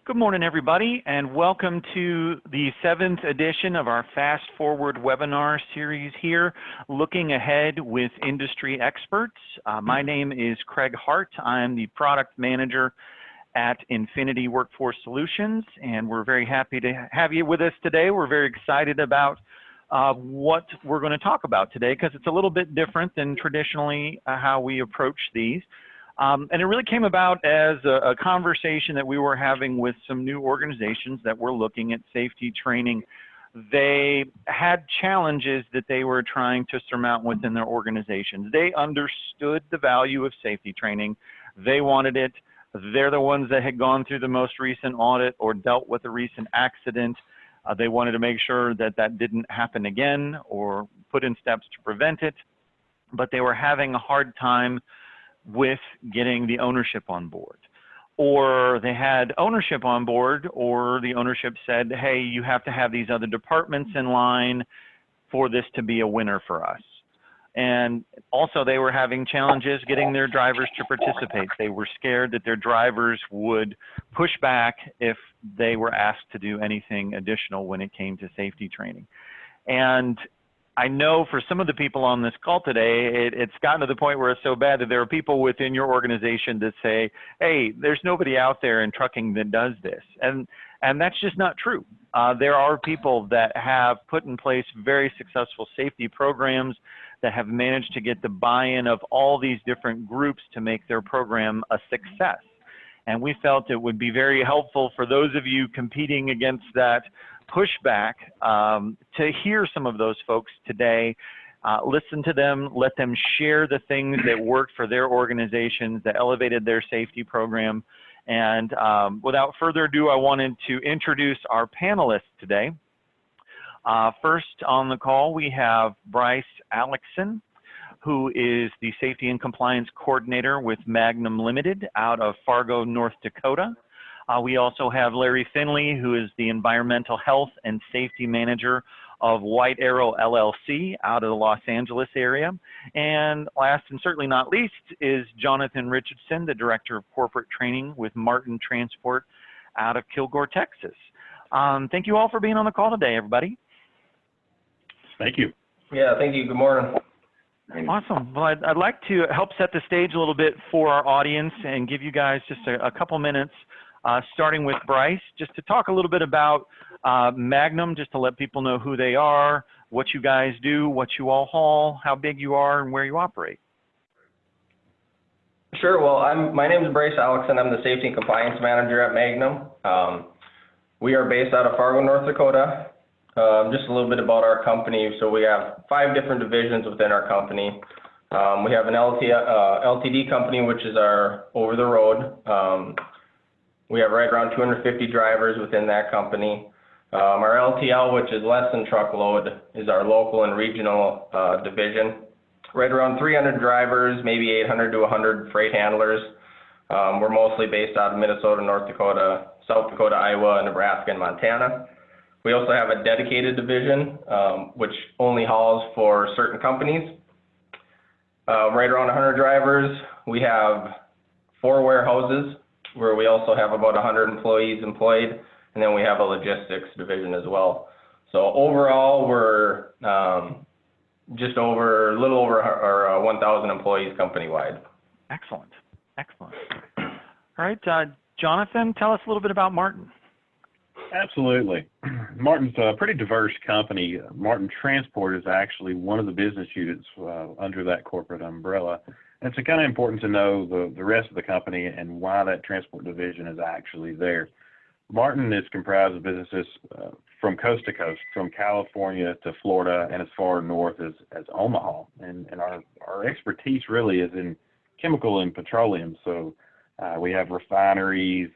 Good morning, everybody, and welcome to the 7th edition of our Fast Forward webinar series here, looking ahead with industry experts. My name is Craig Hart. I'm the product manager at Infinity Workforce Solutions, and we're very happy to have you with us today. We're very excited about what we're going to talk about today because it's a little bit different than traditionally how we approach these. And it really came about as a conversation that we were having with some new organizations that were looking at safety training. They had challenges that they were trying to surmount within their organizations. They understood the value of safety training. They wanted it. They're the ones that had gone through the most recent audit or dealt with a recent accident. They wanted to make sure that that didn't happen again or put in steps to prevent it. But they were having a hard time with getting the ownership on board, or they had ownership on board, or the ownership said, hey, you have to have these other departments in line for this to be a winner for us. And also they were having challenges getting their drivers to participate. They were scared that their drivers would push back if they were asked to do anything additional when it came to safety training. And I know for some of the people on this call today, it's gotten to the point where it's so bad that there are people within your organization that say, hey, there's nobody out there in trucking that does this. And that's just not true. There are people that have put in place very successful safety programs that have managed to get the buy-in of all these different groups to make their program a success. And we felt it would be very helpful for those of you competing against that pushback to hear some of those folks today, listen to them, let them share the things that worked for their organizations, that elevated their safety program. And without further ado, I wanted to introduce our panelists today. First on the call, we have Bryce Allickson, who is the Safety and Compliance Coordinator with Magnum Limited out of Fargo, North Dakota. We also have Larry Finley, who is the Environmental Health and Safety Manager of White Arrow LLC out of the Los Angeles area. And last and certainly not least is Jonathan Richardson, the Director of Corporate Training with Martin Transport out of Kilgore, Texas. Thank you all for being on the call today, everybody. Thank you. Yeah, thank you. Good morning. Awesome. Well, I'd like to help set the stage a little bit for our audience and give you guys just a couple minutes, starting with Bryce, just to talk a little bit about Magnum, just to let people know who they are, what you guys do, what you all haul, how big you are, and where you operate. Sure. Well, my name is Bryce Allickson. I'm the Safety and Compliance Manager at Magnum. We are based out of Fargo, North Dakota. Just a little bit about our company. So we have 5 different divisions within our company. We have an LTD company, which is our over-the-road. We have right around 250 drivers within that company. Our LTL, which is less than truckload, is our local and regional division. Right around 300 drivers, maybe 800 to 100 freight handlers. We're mostly based out of Minnesota, North Dakota, South Dakota, Iowa, Nebraska, and Montana. We also have a dedicated division, which only hauls for certain companies. Right around 100 drivers. We have 4 warehouses where we also have about 100 employees employed, and then we have a logistics division as well. So overall, we're just over, a little over 1,000 employees company-wide. Excellent. Excellent. All right, Jonathan, tell us a little bit about Martin. Absolutely. Martin's a pretty diverse company. Martin Transport is actually one of the business units under that corporate umbrella. And it's kind of important to know the rest of the company and why that transport division is actually there. Martin is comprised of businesses from coast to coast, from California to Florida and as far north as Omaha. And our expertise really is in chemical and petroleum. So we have refineries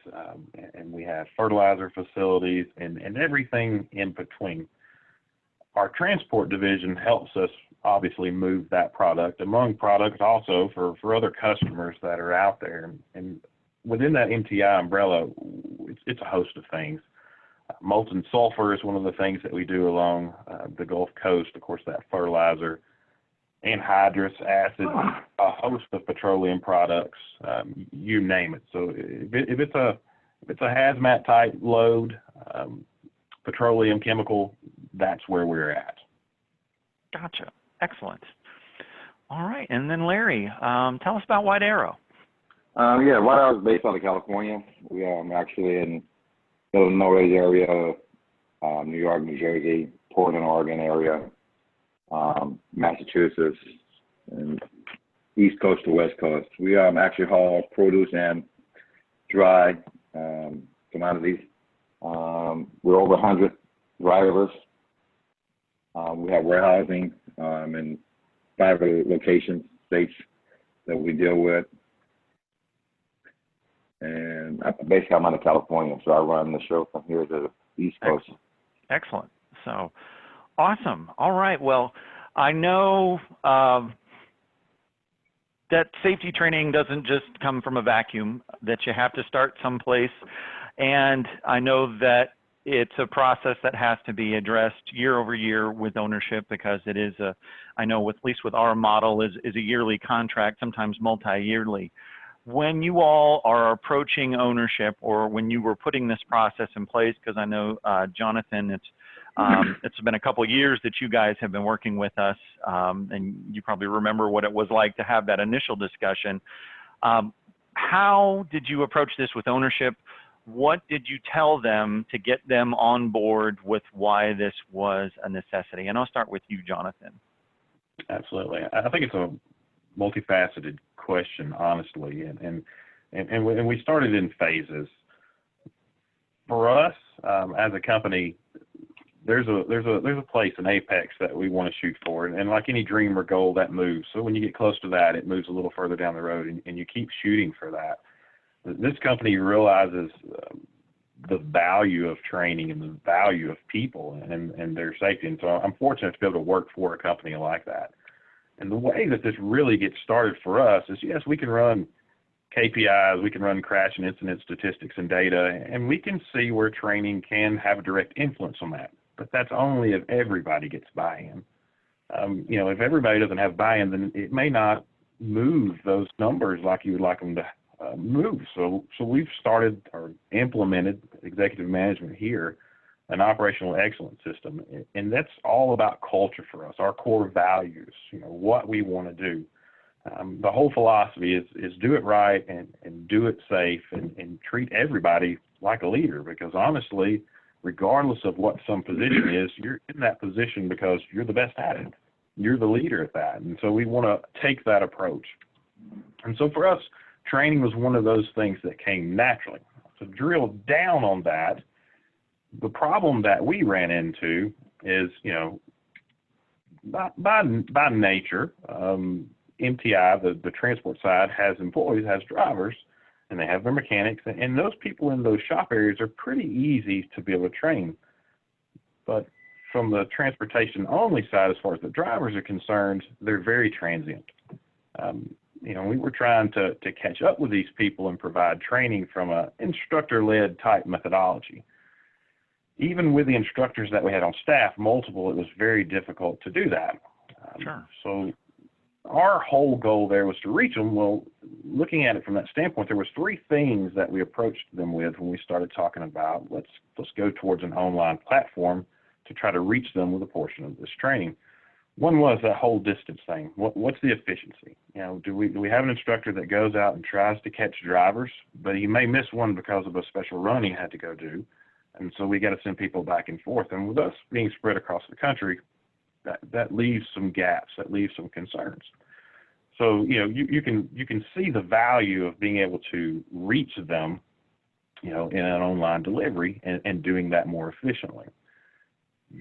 and we have fertilizer facilities and everything in between. Our transport division helps us obviously move that product among products also for other customers that are out there. And within that MTI umbrella, it's a host of things. Molten sulfur is one of the things that we do along the Gulf Coast, of course, that fertilizer, anhydrous acid, a host of petroleum products, you name it. So if it's a If it's a hazmat type load, petroleum, chemical, that's where we're at. Gotcha. Excellent. All right. And then Larry, tell us about White Arrow. Yeah, White Arrow is based out of California. We actually in Illinois area, New York, New Jersey, Portland, Oregon area, Massachusetts, and East Coast to West Coast. We actually haul produce and dry commodities. We're over 100 drivers. We have warehousing in 5 locations, states that we deal with. And basically, I'm out of California, so I run the show from here to the East Coast. Excellent. So, awesome. All right. Well, I know that safety training doesn't just come from a vacuum, that you have to start someplace. And I know that it's a process that has to be addressed year over year with ownership, because it is I know at least with our model is a yearly contract, sometimes multi-yearly. When you all are approaching ownership, or when you were putting this process in place, because I know, Jonathan, it's been a couple of years that you guys have been working with us, and you probably remember what it was like to have that initial discussion. How did you approach this with ownership? What did you tell them to get them on board with why this was a necessity? And I'll start with you, Jonathan. Absolutely. I think it's a multifaceted question, honestly, and we started in phases. For us, as a company, there's a place, an apex that we want to shoot for, and like any dream or goal, that moves. So when you get close to that, it moves a little further down the road, and you keep shooting for that. This company realizes the value of training and the value of people and their safety, and so I'm fortunate to be able to work for a company like that. And the way that this really gets started for us is, yes, we can run KPIs, we can run crash and incident statistics and data, and we can see where training can have a direct influence on that. But that's only if everybody gets buy-in. If everybody doesn't have buy-in, then it may not move those numbers like you would like them to move. So we've started or implemented executive management here, an operational excellence system, and that's all about culture for us, our core values, what we want to do. The whole philosophy is do it right and do it safe and treat everybody like a leader, because honestly, regardless of what some position is, you're in that position because you're the best at it. You're the leader at that, and so we want to take that approach. And so for us, training was one of those things that came naturally. To drill down on that, the problem that we ran into is, by nature, MTI, the transport side, has employees, has drivers, and they have their mechanics, and those people in those shop areas are pretty easy to be able to train. But from the transportation only side, as far as the drivers are concerned, they're very transient. We were trying to catch up with these people and provide training from an instructor-led type methodology. Even with the instructors that we had on staff, multiple, it was very difficult to do that. Sure. So our whole goal there was to reach them. Well, looking at it from that standpoint, there was 3 things that we approached them with when we started talking about let's go towards an online platform to try to reach them with a portion of this training. One was that whole distance thing. What's the efficiency? Do we have an instructor that goes out and tries to catch drivers, but he may miss one because of a special run he had to go do, and so we got to send people back and forth. And with us being spread across the country, that leaves some gaps, that leaves some concerns. So you can see the value of being able to reach them, in an online delivery and doing that more efficiently.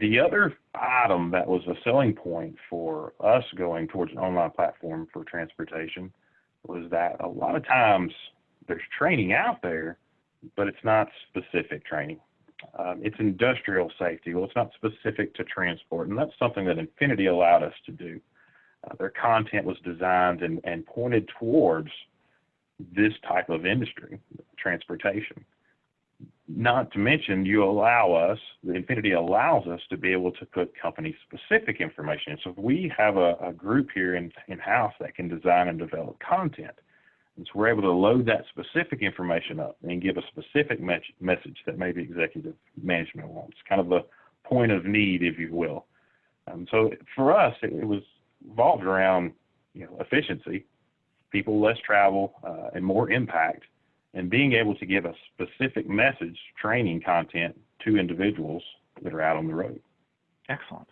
The other item that was a selling point for us going towards an online platform for transportation was that a lot of times there's training out there, but it's not specific training. It's industrial safety. Well, it's not specific to transport, and that's something that Infinity allowed us to do. Their content was designed and pointed towards this type of industry, transportation. Not to mention, Infinity allows us to be able to put company-specific information in. So if we have a group here in-house that can design and develop content, And so we're able to load that specific information up and give a specific message that maybe executive management wants, kind of the point of need, if you will. So for us, it was revolved around, efficiency, people less travel, and more impact, and being able to give a specific message, training content to individuals that are out on the road. Excellent.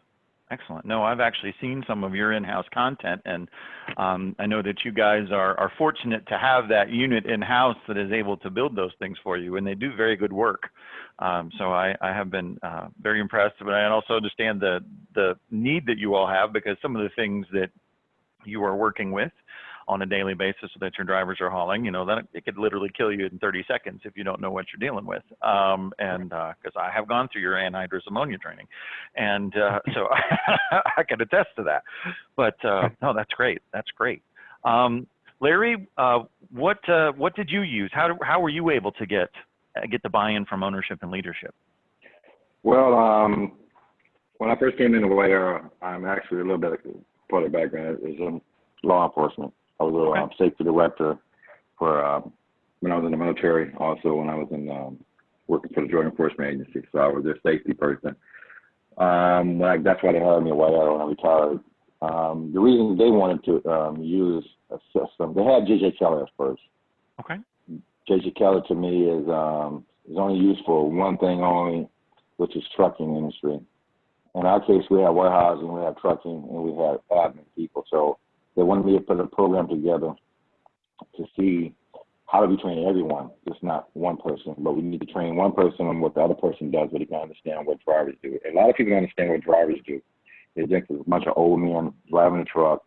Excellent. No, I've actually seen some of your in-house content, and I know that you guys are fortunate to have that unit in-house that is able to build those things for you, and they do very good work. So I have been very impressed, but I also understand the need that you all have, because some of the things that you are working with on a daily basis that your drivers are hauling, that it could literally kill you in 30 seconds if you don't know what you're dealing with. And because I have gone through your anhydrous ammonia training, and so I can attest to that. But no, that's great. That's great. Larry, what did you use? How were you able to get the buy-in from ownership and leadership? Well, when I first came into White Arrow, I'm actually a little bit of part of the background is law enforcement. I was a safety director for when I was in the military, also when I was in working for the Drug Enforcement Agency, so I was their safety person. That's why they hired me at White Arrow when I retired. The reason they wanted to use a system, they had J.J. Keller at first. Okay. J.J. Keller to me is only used for one thing only, which is trucking industry. In our case, we have warehousing, we have trucking, and we have admin people. So they wanted me to put a program together to see how to be training everyone, just not one person. But we need to train one person on what the other person does, but they can understand what drivers do. And a lot of people don't understand what drivers do. They're just a bunch of old men driving a truck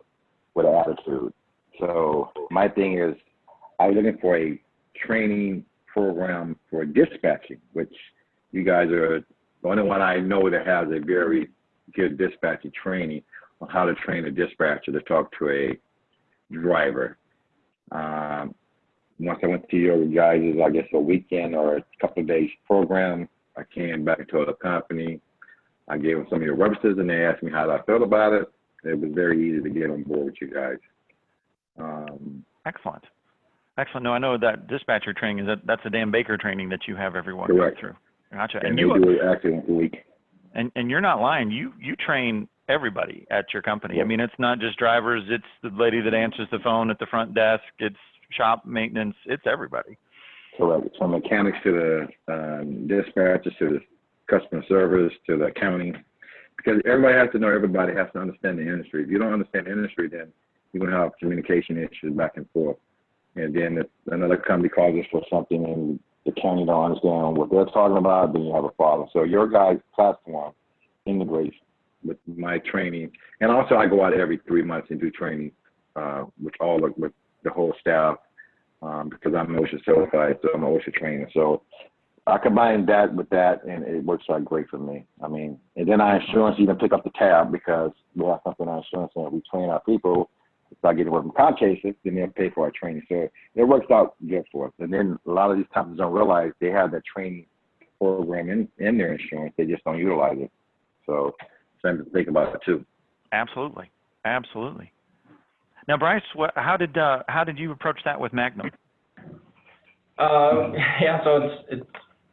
with an attitude. So my thing is, I was looking for a training program for dispatching, which you guys are the only one I know that has a very good dispatching training on how to train a dispatcher to talk to a driver. Once I went to your guys', I guess, a weekend or a couple of days program, I came back and told the company. I gave them some of your references, and they asked me how I felt about it. It was very easy to get on board with you guys. Excellent. Excellent. No, I know that dispatcher training that's a Dan Baker training that you have everyone go through. Gotcha. And you do it actually once a week. And you're not lying. You train everybody at your company. Yeah. I mean, it's not just drivers. It's the lady that answers the phone at the front desk. It's shop maintenance. It's everybody. Correct. From mechanics to the dispatchers to the customer service to the accounting. Because everybody has to know, everybody has to understand the industry. If you don't understand the industry, then you're going to have communication issues back and forth. And then if another company calls us for something and the county don't understand what they're talking about, then you have a problem. So your guys' platform integrates with my training. And also I go out every 3 months and do training with the whole staff because I'm OSHA certified, so I'm an OSHA trainer. So I combine that with that, and it works out great for me. I mean, and then our insurance even pick up the tab because we have something in our insurance and we train our people. Start getting work from car cases, then they'll pay for our training. So it works out good for us. And then a lot of these companies don't realize they have that training program in their insurance. They just don't utilize it. So something to think about it too. Absolutely. Absolutely. Now, Bryce, how did you approach that with Magnum? Yeah, so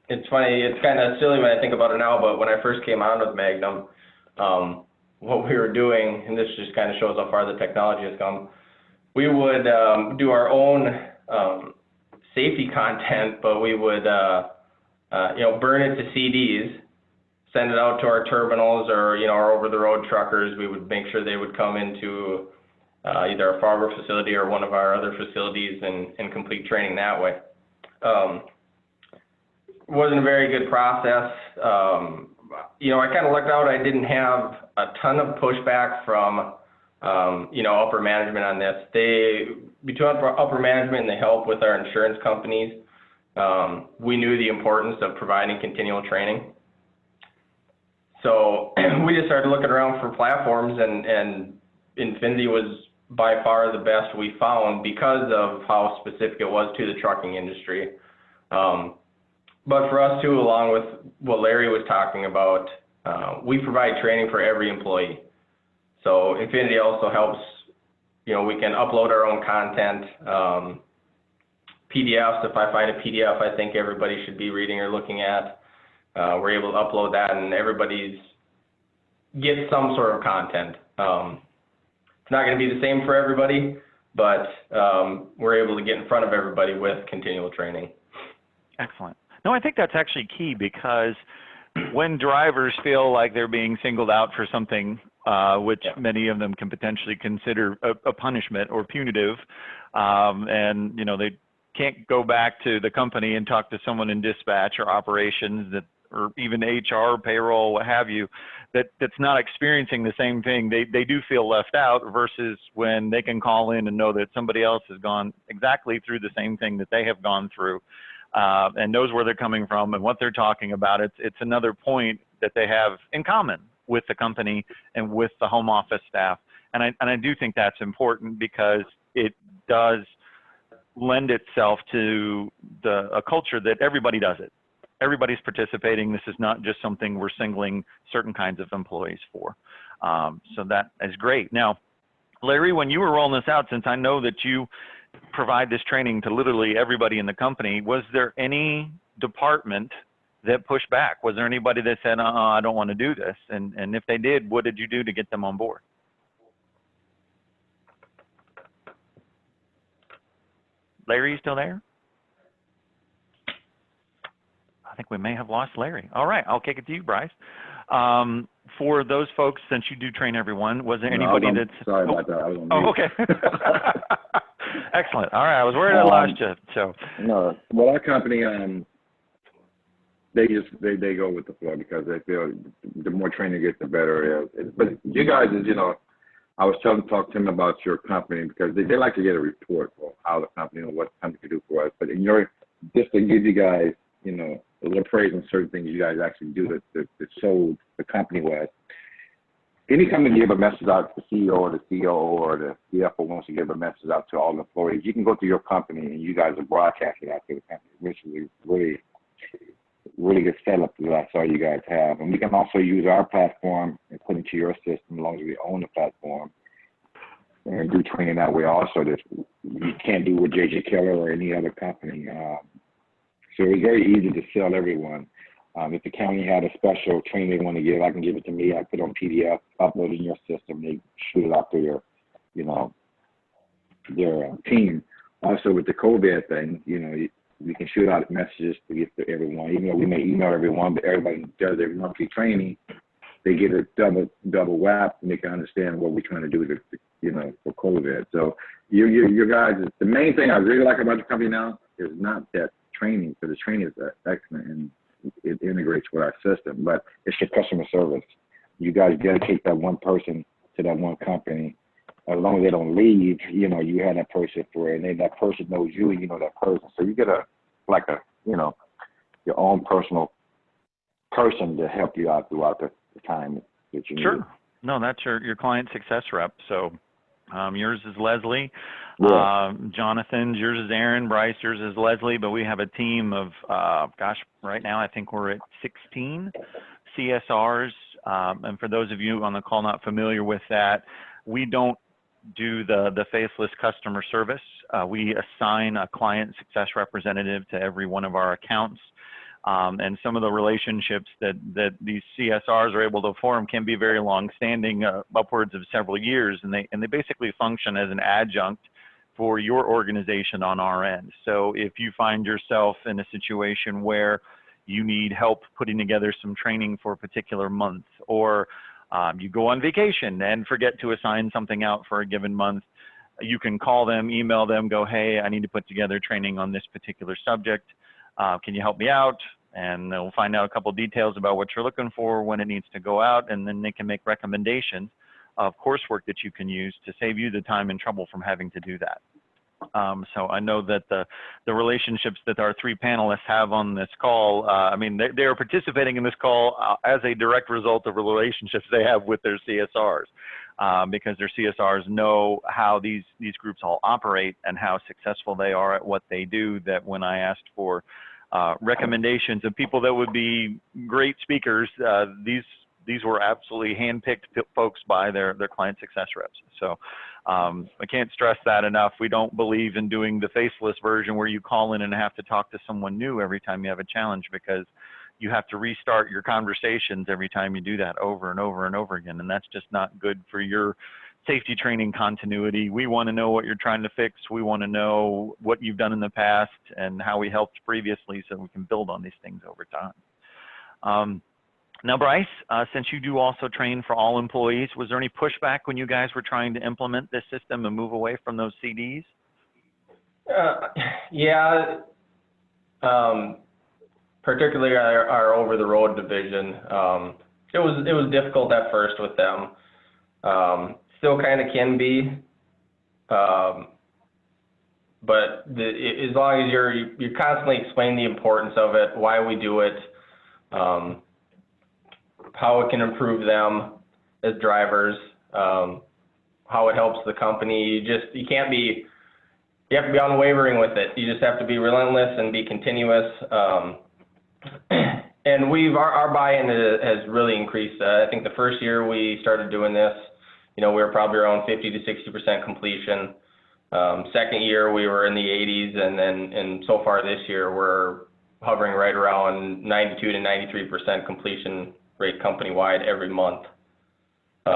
it's funny. It's kind of silly when I think about it now, but when I first came on with Magnum, what we were doing, and this just kind of shows how far the technology has come, we would do our own safety content, but we would burn it to CDs, send it out to our terminals or our over-the-road truckers. We would make sure they would come into either our Fargo facility or one of our other facilities and complete training that way. Wasn't a very good process. I kind of lucked out. I didn't have a ton of pushback from, upper management on this. Between upper management and the help with our insurance companies, we knew the importance of providing continual training. So we just started looking around for platforms, and Finley was by far the best we found because of how specific it was to the trucking industry. But for us too, along with what Larry was talking about, we provide training for every employee. So Infinity also helps, we can upload our own content, PDFs. If I find a PDF I think everybody should be reading or looking at, we're able to upload that, and everybody's gets some sort of content. It's not going to be the same for everybody, but we're able to get in front of everybody with continual training. Excellent. No, I think that's actually key, because when drivers feel like they're being singled out for something, which many of them can potentially consider a punishment or punitive, and they can't go back to the company and talk to someone in dispatch or operations or even HR, payroll, what have you, that's not experiencing the same thing. They do feel left out, versus when they can call in and know that somebody else has gone exactly through the same thing that they have gone through, and knows where they're coming from and what they're talking about. It's another point that they have in common with the company and with the home office staff. And I do think that's important, because it does lend itself to a culture that everybody does it. Everybody's participating. This is not just something we're singling certain kinds of employees for. So that is great. Now, Larry, when you were rolling this out, since I know that you provide this training to literally everybody in the company, was there any department that pushed back? Was there anybody that said, I don't want to do this? And if they did, what did you do to get them on board? Larry, you still there? I think we may have lost Larry. All right, I'll kick it to you, Bryce. For those folks, since you do train everyone, was there anybody that's... Sorry about that. I was on Oh, mute. okay. Excellent. All right, I was worried I lost you. So. No, well, our company, they go with the flow, because they feel the more training you get, the better it is. But you guys, I was talking to him about your company, because they like to get a report for how the company and what the company can do for us. But just to give you guys, a little praise on certain things you guys actually do that show the company was. Any company give a message out to the CEO or the COO or the CFO wants to give a message out to all the employees, you can go to your company and you guys are broadcasting out to the company, which is really, really good setup that I saw you guys have. And we can also use our platform and put it into your system, as long as we own the platform, and do training that way also that you can't do with JJ Keller or any other company. So it's very easy to sell everyone. If the county had a special training they want to give, I can give it to me. I put it on PDF, upload it in your system. They shoot it out to their team. Also with the COVID thing, we can shoot out messages to get to everyone. Even though we may email everyone, but everybody does their monthly training, they get a double wrap, and they can understand what we're trying to do for COVID. So your guys, the main thing I really like about your company now is not that training, because the training is excellent and it integrates with our system, but it's your customer service. You guys dedicate that one person to that one company. As long as they don't leave, you have that person for it, and then that person knows you, and you know that person. So you get your own personal person to help you out throughout the time that you need. Sure. No, that's your client success rep. So yours is Leslie. Yeah. Jonathan's, yours is Aaron. Bryce, yours is Leslie. But we have a team of, right now I think we're at 16 CSRs. And for those of you on the call not familiar with that, we don't do the faceless customer service. We assign a client success representative to every one of our accounts. And some of the relationships that these CSRs are able to form can be very long-standing, upwards of several years, and they basically function as an adjunct for your organization on our end. So if you find yourself in a situation where you need help putting together some training for a particular month, or you go on vacation and forget to assign something out for a given month, you can call them, email them, go, hey, I need to put together training on this particular subject. Can you help me out? And they'll find out a couple details about what you're looking for, when it needs to go out, and then they can make recommendations of coursework that you can use to save you the time and trouble from having to do that. So I know that the relationships that our three panelists have on this call, they are participating in this call as a direct result of relationships they have with their CSRs, because their CSRs know how these groups all operate and how successful they are at what they do, that when I asked for recommendations of people that would be great speakers, these were absolutely handpicked folks by their client success reps. So I can't stress that enough. We don't believe in doing the faceless version where you call in and have to talk to someone new every time you have a challenge, because you have to restart your conversations every time you do that over and over and over again. And that's just not good for your safety training continuity. We want to know what you're trying to fix. We want to know what you've done in the past and how we helped previously, so we can build on these things over time. Now, Bryce, since you do also train for all employees, was there any pushback when you guys were trying to implement this system and move away from those CDs? Yeah, particularly our over-the-road division. It was difficult at first with them. Still kind of can be, but as long as you're constantly explaining the importance of it, why we do it, how it can improve them as drivers, how it helps the company. You have to be unwavering with it. You just have to be relentless and be continuous. And our buy-in has really increased. I think the first year we started doing this, we were probably around 50 to 60% completion. Second year we were in the 80s, and so far this year we're hovering right around 92 to 93% completion rate company-wide every month. Well,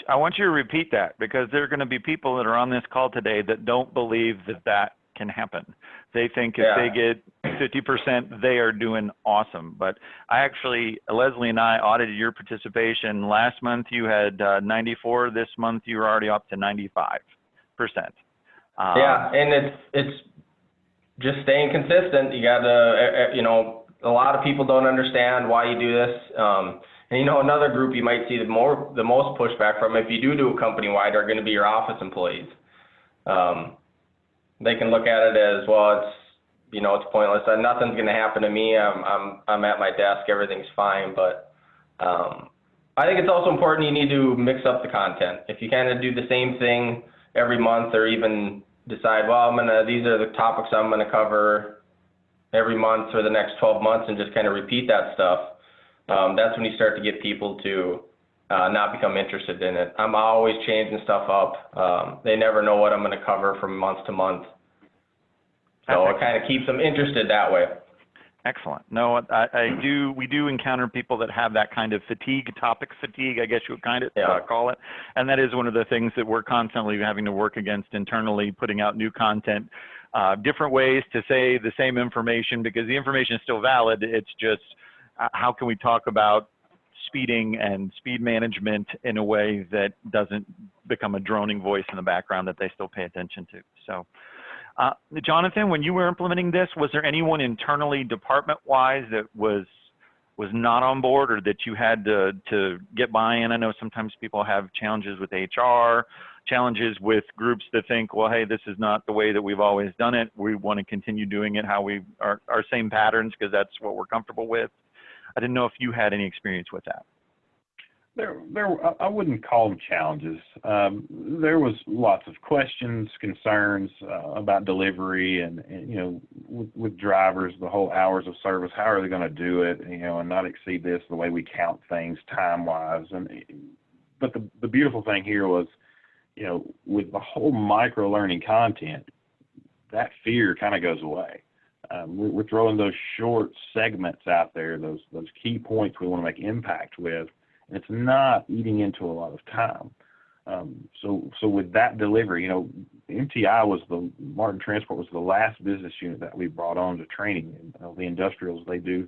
I want you to repeat that, because there are going to be people that are on this call today that don't believe that can happen. They think if they get 50%, they are doing awesome. But Leslie and I audited your participation. Last month you had 94. This month you were already up to 95%. Yeah, and it's just staying consistent. You got to, a lot of people don't understand why you do this. And another group you might see the most pushback from, if you do a company-wide, are going to be your office employees. They can look at it as, well, it's pointless. Nothing's going to happen to me. I'm at my desk. Everything's fine. But I think it's also important you need to mix up the content. If you kind of do the same thing every month, or even decide, well, these are the topics I'm going to cover every month for the next 12 months, and just kind of repeat that stuff, that's when you start to get people to not become interested in it. I'm always changing stuff up. They never know what I'm going to cover from month to month. So it kind of keeps them interested that way. Excellent. No, we do encounter people that have that kind of topic fatigue, I guess you would kind of call it. And that is one of the things that we're constantly having to work against internally, putting out new content, different ways to say the same information, because the information is still valid. It's just, how can we talk about speeding and speed management in a way that doesn't become a droning voice in the background that they still pay attention to. So, Jonathan, when you were implementing this, was there anyone internally, department-wise, that was not on board, or that you had to get buy-in? I know sometimes people have challenges with HR, challenges with groups that think, well, hey, this is not the way that we've always done it. We want to continue doing it how we are, our same patterns, because that's what we're comfortable with. I didn't know if you had any experience with that. I wouldn't call them challenges. There was lots of questions, concerns about delivery, and with drivers, the whole hours of service. How are they going to do it? And not exceed this, the way we count things time-wise. But the beautiful thing here was, with the whole micro-learning content, that fear kind of goes away. We're throwing those short segments out there, those key points we want to make impact with, and it's not eating into a lot of time. So with that delivery, MTI Martin Transport was the last business unit that we brought on to training. The industrials, they do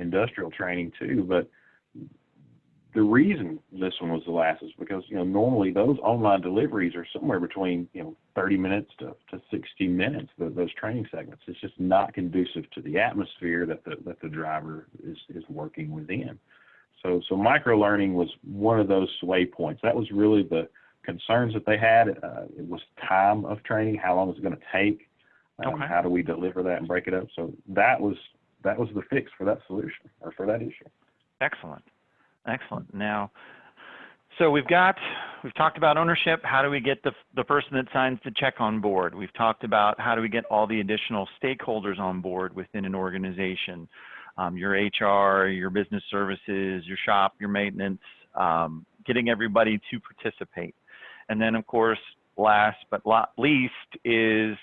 industrial training too, but the reason this one was the last is because, normally those online deliveries are somewhere between, 30 minutes to 60 minutes, those training segments. It's just not conducive to the atmosphere that the driver is working within. So micro-learning was one of those sway points. That was really the concerns that they had. It was time of training, how long is it going to take, how do we deliver that and break it up. So that was the fix for that solution, or for that issue. Excellent. Now, so we've talked about ownership. How do we get the person that signs the check on board? We've talked about how do we get all the additional stakeholders on board within an organization. Your HR, your business services, your shop, your maintenance, getting everybody to participate. And then, of course, last but not least is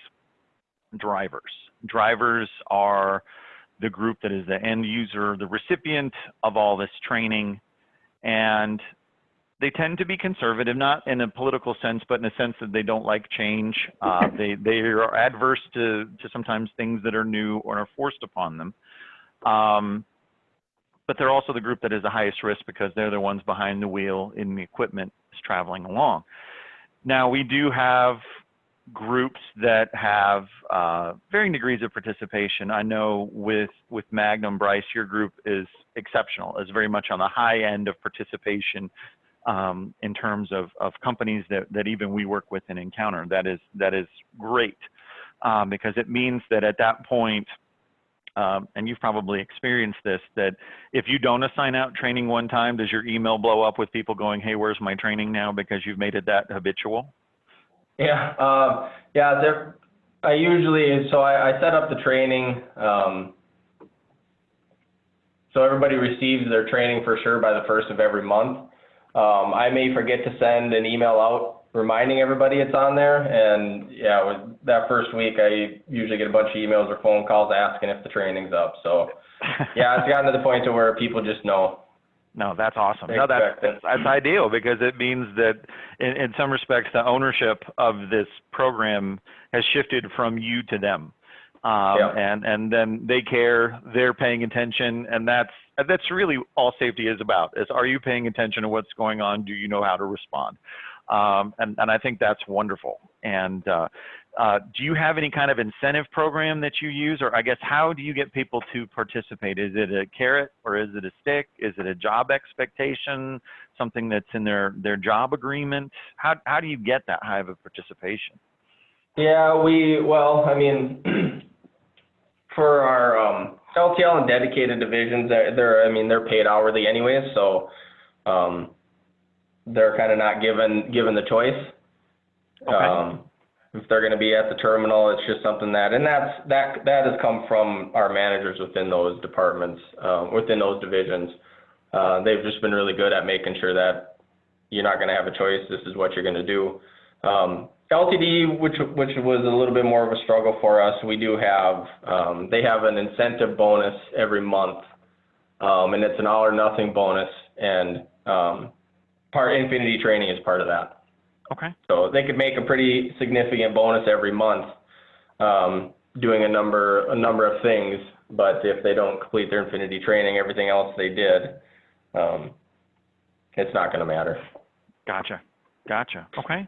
drivers. Drivers are the group that is the end user, the recipient of all this training, and they tend to be conservative, not in a political sense, but in a sense that they don't like change. They are adverse to sometimes things that are new or are forced upon them. But they're also the group that is the highest risk because they're the ones behind the wheel in the equipment is traveling along. Now, we do have groups that have varying degrees of participation. I know with Magnum, Bryce, your group is exceptional, is very much on the high end of participation in terms of companies that even we work with and encounter. That is great because it means that at that point, and you've probably experienced this, that if you don't assign out training one time, does your email blow up with people going, hey, where's my training now, because you've made it that habitual? Yeah, I usually, so I set up the training, so everybody receives their training for sure by the first of every month. I may forget to send an email out reminding everybody it's on there, and yeah, with that first week, I usually get a bunch of emails or phone calls asking if the training's up. So yeah, it's gotten to the point to where people just know. No, that's awesome. No, that's ideal because it means that in some respects, the ownership of this program has shifted from you to them. And then they care, they're paying attention, and that's really all safety is about, is are you paying attention to what's going on? Do you know how to respond? And I think that's wonderful. And do you have any kind of incentive program that you use, or I guess how do you get people to participate? Is it a carrot or is it a stick? Is it a job expectation, something that's in their job agreement? How do you get that high of a participation? Yeah, for our LTL and dedicated divisions, they're paid hourly anyways, so they're kind of not given the choice. Okay. If they're going to be at the terminal, it's just something that has come from our managers within those departments, within those divisions. They've just been really good at making sure that you're not going to have a choice. This is what you're going to do. LTD, which was a little bit more of a struggle for us, we do have, they have an incentive bonus every month, and it's an all or nothing bonus, and Infinity training is part of that. Okay. So they could make a pretty significant bonus every month doing a number of things, but if they don't complete their Infinity training, everything else they did, it's not going to matter. Gotcha. Okay.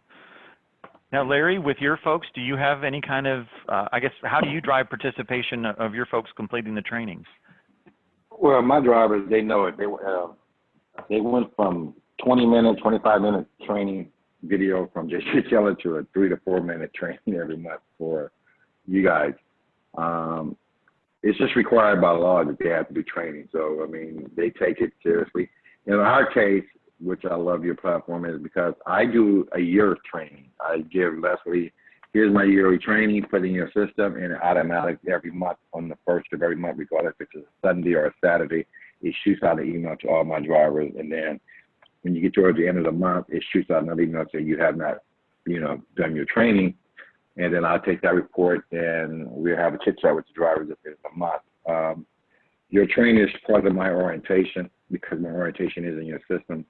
Now, Larry, with your folks, do you have any kind of, I guess, how do you drive participation of your folks completing the trainings? Well, my drivers, they know it. They went from 20-minute, 25-minute training video from just yelling to a 3 to 4 minute training every month for you guys. It's just required by law that they have to do training. So, they take it seriously. In our case, which I love your platform, is because I do a year of training. I give Leslie, here's my yearly training, put it in your system, and automatic every month on the first of every month, regardless if it's a Sunday or a Saturday, it shoots out an email to all my drivers. And then when you get towards the end of the month, it shoots out another email saying you have not, done your training. And then I'll take that report and we'll have a chit chat with the drivers at the end of the month. Your training is part of my orientation because my orientation is in your system.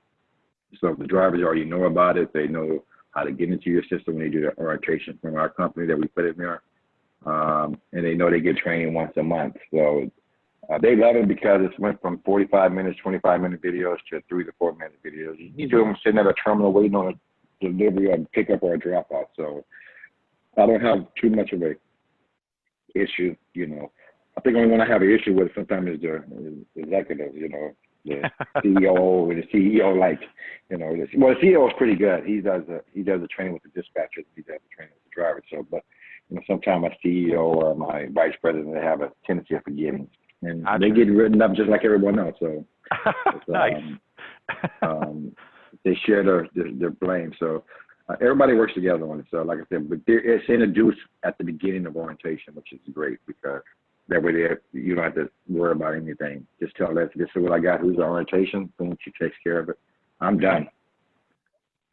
So if the drivers already know about it, they know how to get into your system when they do the orientation from our company that we put in there. And they know they get training once a month. So they love it because it went from 45 minutes, 25-minute videos to 3 to 4 minute videos. You do them sitting at a terminal waiting on a delivery or pickup or a drop off. So I don't have too much of a issue, I think only one I have an issue with sometimes is the executives, the CEO and the CEO, well, the CEO is pretty good. He does the training with the dispatchers. He does the training with the drivers. So, but sometimes my CEO or my vice president, they have a tendency of forgetting, and they get written up just like everyone else. So, nice. They share their blame. So everybody works together on it. So, like I said, but it's introduced at the beginning of orientation, which is great because that way you don't have to worry about anything. Just tell us, this is what I got, who's the orientation, boom, she takes care of it. I'm done.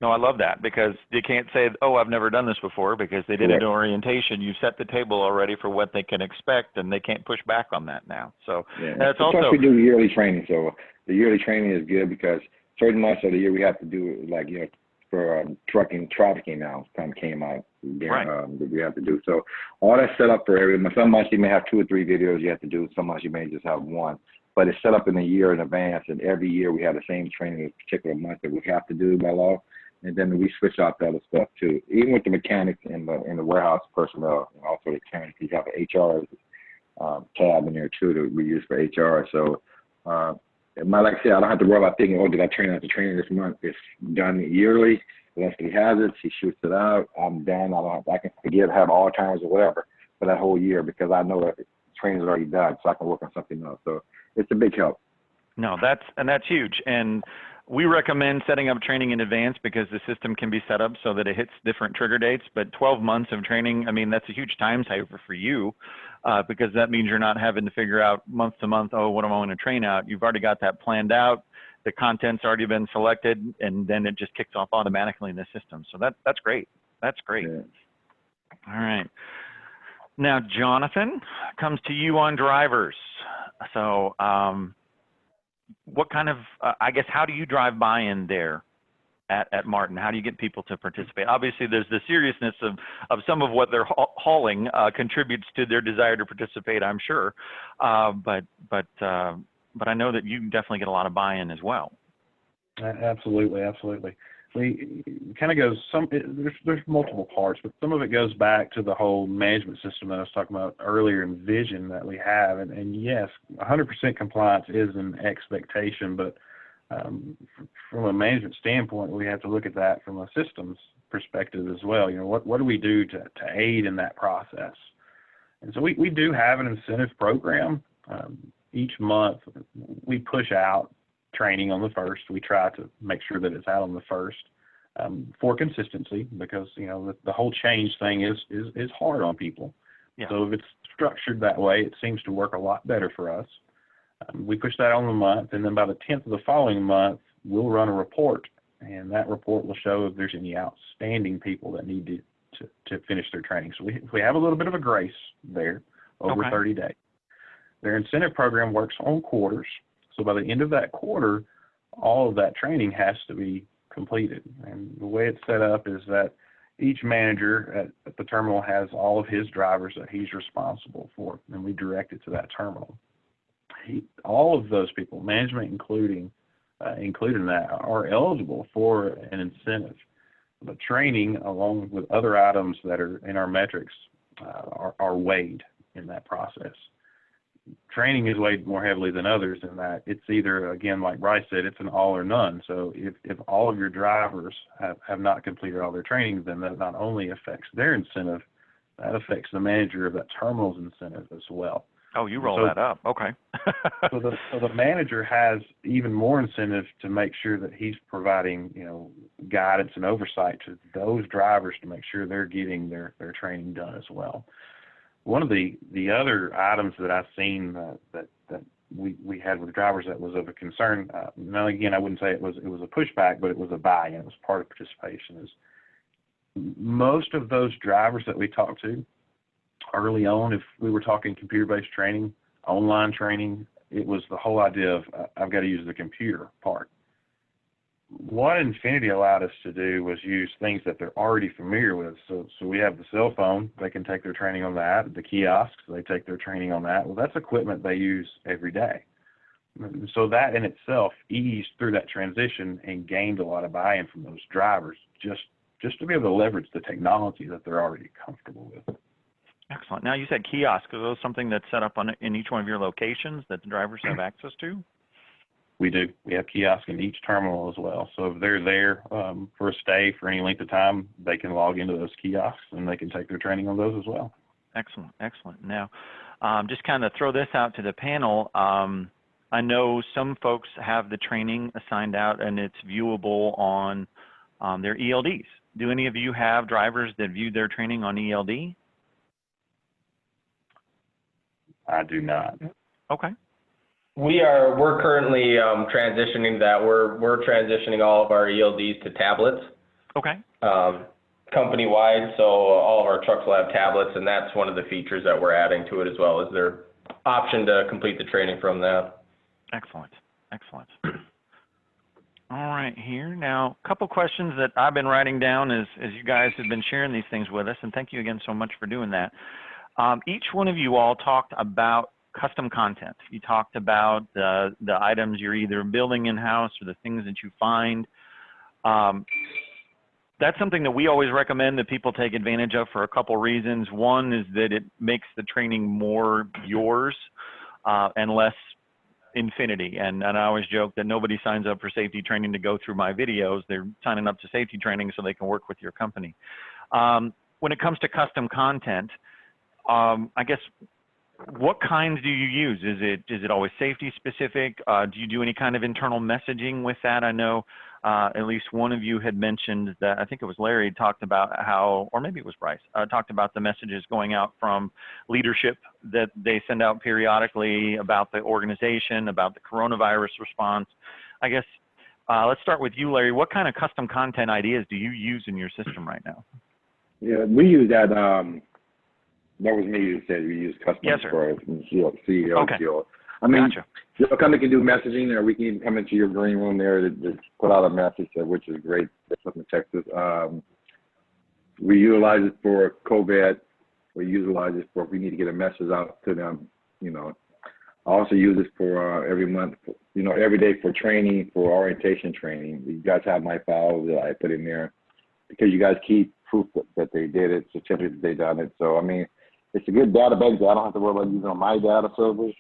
No, I love that because they can't say, oh, I've never done this before because they did it in orientation. You set the table already for what they can expect, and they can't push back on that now. So that's also. Plus, we do yearly training, so the yearly training is good because certain months of the year we have to do, like, for trucking, trafficking now kind of came out that we have to do. So all that's set up for every month. Some months you may have 2 or 3 videos you have to do. Some months you may just have one. But it's set up in a year in advance, and every year we have the same training in a particular month that we have to do by law. And then we switch out the other stuff too. Even with the mechanics and the warehouse personnel, and also the mechanics, you have an HR tab in there too that we use for HR. So, like I said, I don't have to worry about thinking, oh, did I train out the training this month? It's done yearly. Unless he has it, he shoots it out. I'm done. I can have all times or whatever for that whole year because I know that the training is already done, so I can work on something else. So it's a big help. No, that's huge. And we recommend setting up training in advance because the system can be set up so that it hits different trigger dates. But 12 months of training, I mean, that's a huge time saver for you because that means you're not having to figure out month to month, oh, what am I going to train out? You've already got that planned out. The content's already been selected, and then it just kicks off automatically in the system. So that's great. That's great. Yeah. All right. Now, Jonathan, comes to you on drivers. So what kind of, I guess, how do you drive buy-in there at Martin? How do you get people to participate? Obviously, there's the seriousness of some of what they're hauling contributes to their desire to participate, I'm sure. But I know that you definitely get a lot of buy-in as well. Absolutely. We kind of goes there's multiple parts, but some of it goes back to the whole management system that I was talking about earlier and vision that we have. And yes, 100% compliance is an expectation, but from a management standpoint, we have to look at that from a systems perspective as well. What do we do to aid in that process? And so we do have an incentive program. Each month we push out training on the first. We try to make sure that it's out on the first for consistency because, the whole change thing is hard on people. Yeah. So if it's structured that way, it seems to work a lot better for us. We push that on the month, and then by the 10th of the following month, we'll run a report, and that report will show if there's any outstanding people that need to finish their training. So we have a little bit of a grace there over 30 days. Their incentive program works on quarters. So by the end of that quarter, all of that training has to be completed. And the way it's set up is that each manager at the terminal has all of his drivers that he's responsible for, and we direct it to that terminal. All of those people, management including that, are eligible for an incentive. But training, along with other items that are in our metrics, are weighed in that process. Training is weighed more heavily than others in that it's either, again, like Bryce said, it's an all or none. So if all of your drivers have not completed all their training, then that not only affects their incentive, that affects the manager of that terminal's incentive as well. Oh, you roll that up. Okay. so the manager has even more incentive to make sure that he's providing, guidance and oversight to those drivers to make sure they're getting their training done as well. One of the other items that I've seen that we had with drivers that was of a concern, now again, I wouldn't say it was a pushback, but it was a buy-in. It was part of participation. Is most of those drivers that we talked to early on, if we were talking computer-based training, online training, it was the whole idea of I've got to use the computer part. What Infinity allowed us to do was use things that they're already familiar with. So we have the cell phone, they can take their training on that. The kiosks, they take their training on that. Well, that's equipment they use every day. So that in itself eased through that transition and gained a lot of buy-in from those drivers just to be able to leverage the technology that they're already comfortable with. Excellent. Now, you said kiosks. Are those something that's set up in each one of your locations that the drivers have access to? We do. We have kiosks in each terminal as well. So if they're there for a stay for any length of time, they can log into those kiosks and they can take their training on those as well. Excellent. Excellent. Now, just kind of throw this out to the panel. I know some folks have the training assigned out and it's viewable on their ELDs. Do any of you have drivers that view their training on ELD? I do not. Okay. We're currently transitioning that. We're transitioning all of our ELDs to tablets. Okay. Company-wide, so all of our trucks will have tablets, and that's one of the features that we're adding to it as well, is their option to complete the training from that. Excellent. Excellent. All right, here. Now, a couple questions that I've been writing down as you guys have been sharing these things with us, and thank you again so much for doing that. Each one of you all talked about custom content. You talked about the items you're either building in-house or the things that you find. That's something that we always recommend that people take advantage of for a couple reasons. One is that it makes the training more yours and less infinity. And I always joke that nobody signs up for safety training to go through my videos. They're signing up to safety training so they can work with your company. When it comes to custom content, I guess, what kinds do you use? Is it always safety specific? Do you do any kind of internal messaging with that? I know at least one of you had mentioned that, I think it was Larry, talked about how, or maybe it was Bryce, talked about the messages going out from leadership that they send out periodically about the organization, about the coronavirus response. I guess, let's start with you, Larry. What kind of custom content ideas do you use in your system right now? Yeah, we use that. That was me who said we use custom Yes, sir. for CEO. Okay. I mean, Gotcha. your company can do messaging, or we can come into your green room there to put out a message, which is great. That's up in Texas. We utilize it for COVID. We utilize it for if we need to get a message out to them. You know, I also use it for every month. You know, every day for training, for orientation training. You guys have my files that I put in there because you guys keep proof that they did it, certificate that they done it. So I mean, it's a good database that I don't have to worry about using on my data servers.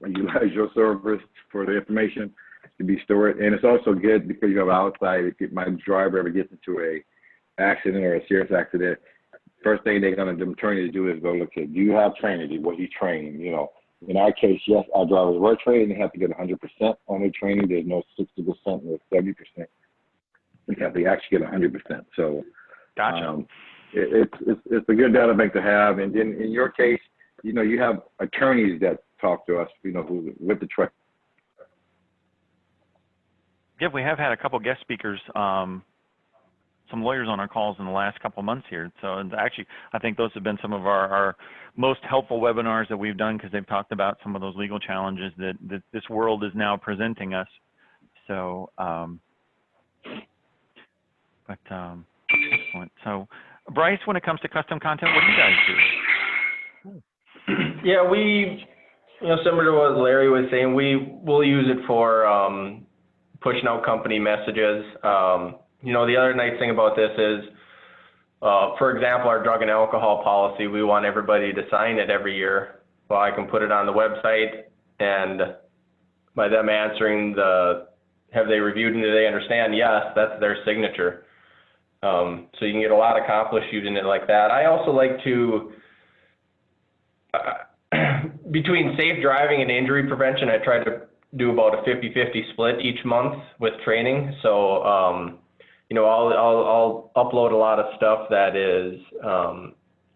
I utilize your servers for the information to be stored. And it's also good because you have outside, if my driver ever gets into a accident or a serious accident, first thing they're going to turn you to do is go look at, do you have training? Was he trained? You know, in our case, yes, our drivers were trained. They have to get 100% on their training. There's no 60% or 70%. We have to actually get 100%. So Gotcha. It's a good data bank to have. And then in your case, you know, you have attorneys that talk to us, you know, who with the truck. Yeah, we have had a couple guest speakers, some lawyers on our calls in the last couple months here. So actually, I think those have been some of our most helpful webinars that we've done because they've talked about some of those legal challenges that this world is now presenting us. So, excellent. So, Bryce, when it comes to custom content, what do you guys do? Yeah, we, you know, similar to what Larry was saying, we'll use it for pushing out company messages. You know, the other nice thing about this is, for example, our drug and alcohol policy, we want everybody to sign it every year. Well, I can put it on the website, and by them answering have they reviewed and do they understand? Yes, that's their signature. So you can get a lot accomplished using it like that. I also like to, between safe driving and injury prevention, I try to do about a 50-50 split each month with training. So, you know, I'll upload a lot of stuff that is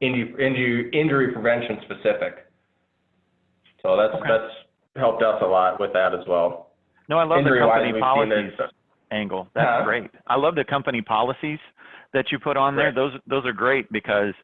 injury prevention specific. So that's helped us a lot with that as well. No, I love the company policies angle. That's great. I love the company policies that you put on there. Those are great because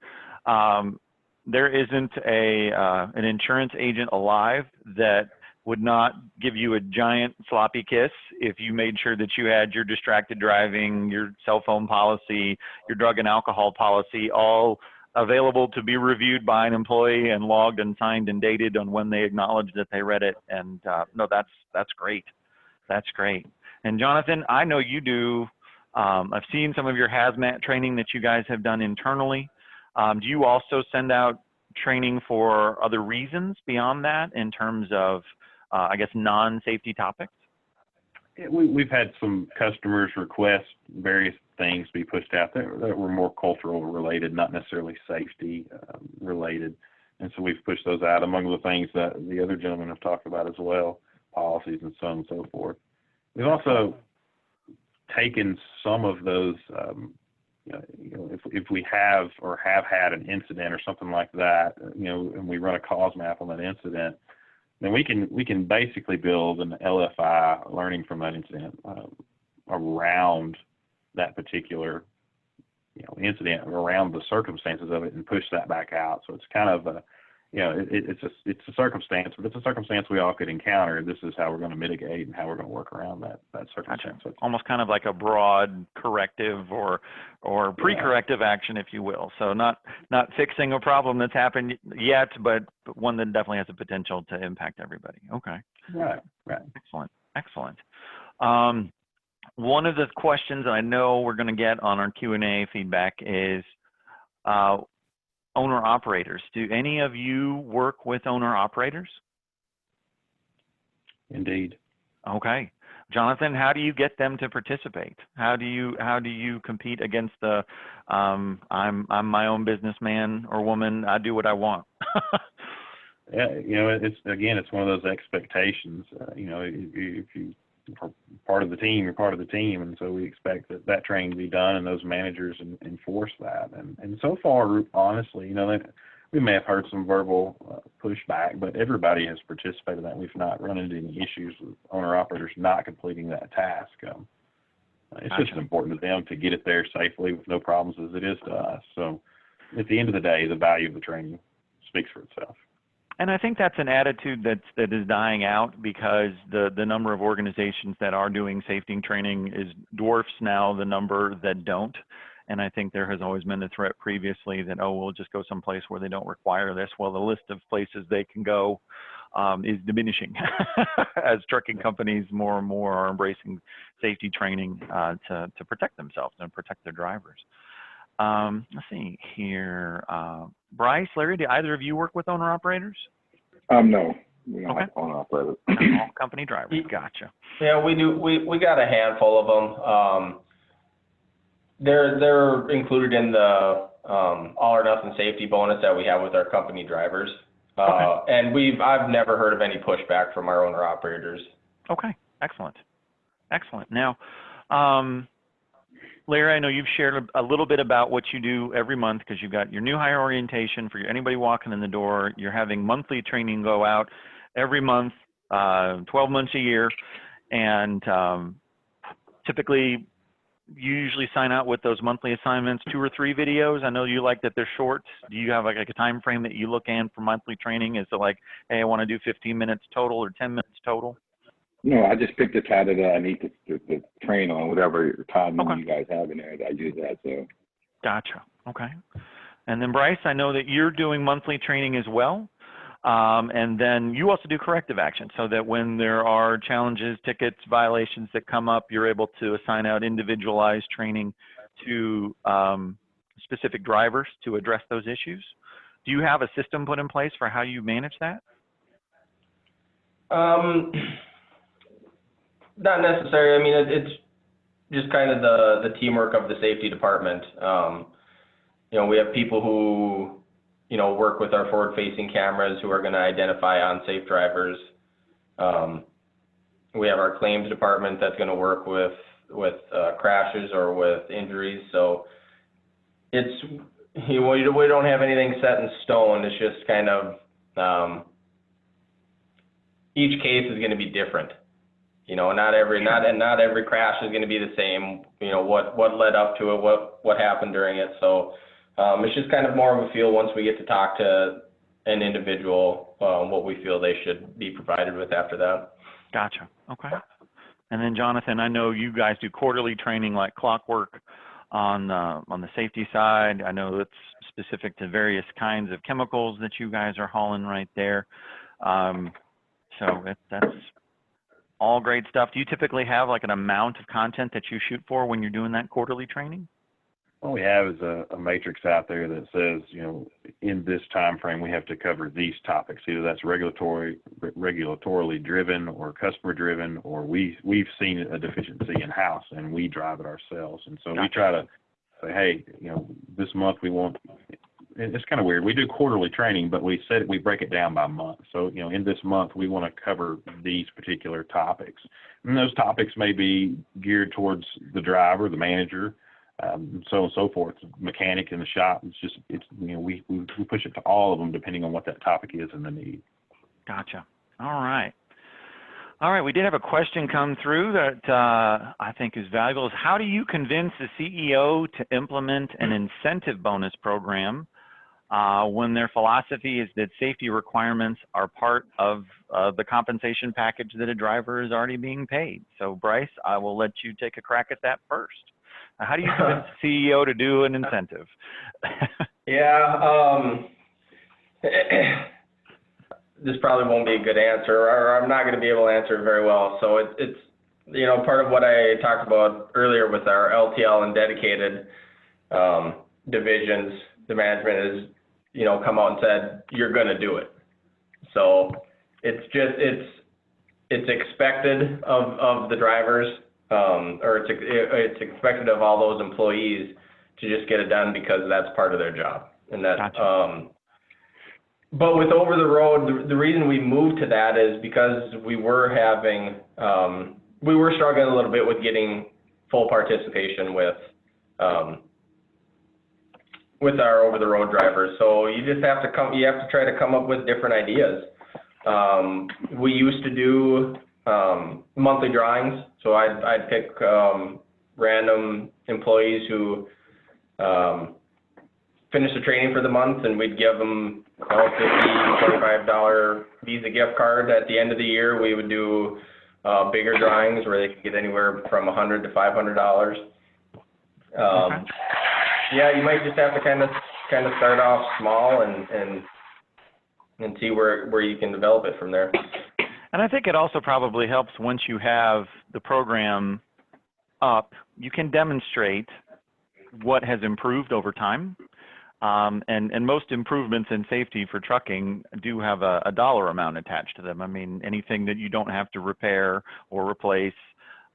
there isn't an insurance agent alive that would not give you a giant sloppy kiss if you made sure that you had your distracted driving, your cell phone policy, your drug and alcohol policy all available to be reviewed by an employee and logged and signed and dated on when they acknowledged that they read it. And no, that's great. That's great. And Jonathan, I know you do, I've seen some of your hazmat training that you guys have done internally. Do you also send out training for other reasons beyond that in terms of, I guess, non-safety topics? Yeah, we've had some customers request various things be pushed out that were more cultural related, not necessarily safety related. And so we've pushed those out among the things that the other gentlemen have talked about as well, policies and so on and so forth. We've also taken some of those, if we have or have had an incident or something like that, and we run a cause map on that incident, then we can basically build an LFI learning from that incident around that particular, incident around the circumstances of it and push that back out. So it's kind of a, it's a circumstance, but it's a circumstance we all could encounter. This is how we're going to mitigate and how we're going to work around that circumstance. Gotcha. Almost kind of like a broad corrective or pre-corrective action, if you will. So not fixing a problem that's happened yet, but one that definitely has the potential to impact everybody. Okay. Right. Excellent. One of the questions I know we're going to get on our Q&A feedback is owner-operators. Do any of you work with owner-operators? Indeed. Okay. Jonathan, how do you get them to participate? How do you compete against the I'm my own businessman or woman, I do what I want? Yeah, it's one of those expectations. If you are part of the team, you're part of the team, and so we expect that training to be done, and those managers enforce that. And so far, honestly, we may have heard some verbal pushback, but everybody has participated in that. We've not run into any issues with owner-operators not completing that task. It's just important to them to get it there safely with no problems as it is to us. So at the end of the day, the value of the training speaks for itself. And I think that's an attitude that is dying out, because the number of organizations that are doing safety training dwarfs now the number that don't. And I think there has always been the threat previously that, we'll just go someplace where they don't require this. Well, the list of places they can go is diminishing as trucking companies more and more are embracing safety training to protect themselves and protect their drivers. Let's see here. Bryce, Larry, do either of you work with owner-operators? No, we don't have owner-operators. All company drivers, gotcha. Yeah, we do. We got a handful of them. They're included in the all or nothing safety bonus that we have with our company drivers. And I've never heard of any pushback from our owner-operators. Okay, excellent. Now, Larry, I know you've shared a little bit about what you do every month, because you've got your new hire orientation for anybody walking in the door. You're having monthly training go out every month, 12 months a year, and typically you usually sign out with those monthly assignments, 2 or 3 videos. I know you like that they're short. Do you have like a time frame that you look in for monthly training? Is it like, hey, I want to do 15 minutes total or 10 minutes total? No, I just picked the title that I need to train on, whatever time you guys have in there. I use that. So. Gotcha. Okay. And then Bryce, I know that you're doing monthly training as well. And then you also do corrective action, so that when there are challenges, tickets, violations that come up, you're able to assign out individualized training to specific drivers to address those issues. Do you have a system put in place for how you manage that? Not necessarily. I mean, it's just kind of the teamwork of the safety department. We have people who, work with our forward-facing cameras who are going to identify unsafe drivers. We have our claims department that's going to work with crashes or with injuries. So we don't have anything set in stone. It's just kind of each case is going to be different. Not every crash is going to be the same. What led up to it, what happened during it. So it's just kind of more of a feel once we get to talk to an individual, what we feel they should be provided with after that. Gotcha. Okay. And then Jonathan, I know you guys do quarterly training like clockwork on the safety side. I know it's specific to various kinds of chemicals that you guys are hauling right there. So that's all great stuff. Do you typically have like an amount of content that you shoot for when you're doing that quarterly training? What we have is a matrix out there that says, in this time frame, we have to cover these topics. Either that's regulatorily driven or customer driven, or we've seen a deficiency in house and we drive it ourselves. And so we try to say, hey, this month we want. It's kind of weird. We do quarterly training, but we break it down by month. So, in this month, we want to cover these particular topics. And those topics may be geared towards the driver, the manager, so on and so forth, mechanic in the shop. We push it to all of them depending on what that topic is and the need. Gotcha. All right. All right, we did have a question come through that I think is valuable. Is how do you convince the CEO to implement an incentive bonus program when their philosophy is that safety requirements are part of the compensation package that a driver is already being paid? So Bryce, I will let you take a crack at that first. How do you convince the CEO to do an incentive? Yeah, this probably won't be a good answer, or I'm not going to be able to answer it very well. So it's, you know, part of what I talked about earlier with our LTL and dedicated divisions, the management is, you know, come out and said, you're going to do it. So it's just, it's expected of the drivers, or it's expected of all those employees to just get it done because that's part of their job. And that, Gotcha. but with over the road, the reason we moved to that is because we were having, we were struggling a little bit with getting full participation with our over the road drivers. So you just have to try to come up with different ideas. We used to do monthly drawings. So I'd pick random employees who finished the training for the month, and we'd give them $50, $25 Visa gift card. At the end of the year, we would do bigger drawings where they could get anywhere from $100 to $500. Okay. Yeah, you might just have to kind of start off small and see where you can develop it from there. And I think it also probably helps once you have the program up, you can demonstrate what has improved over time. And most improvements in safety for trucking do have a dollar amount attached to them. I mean, anything that you don't have to repair or replace,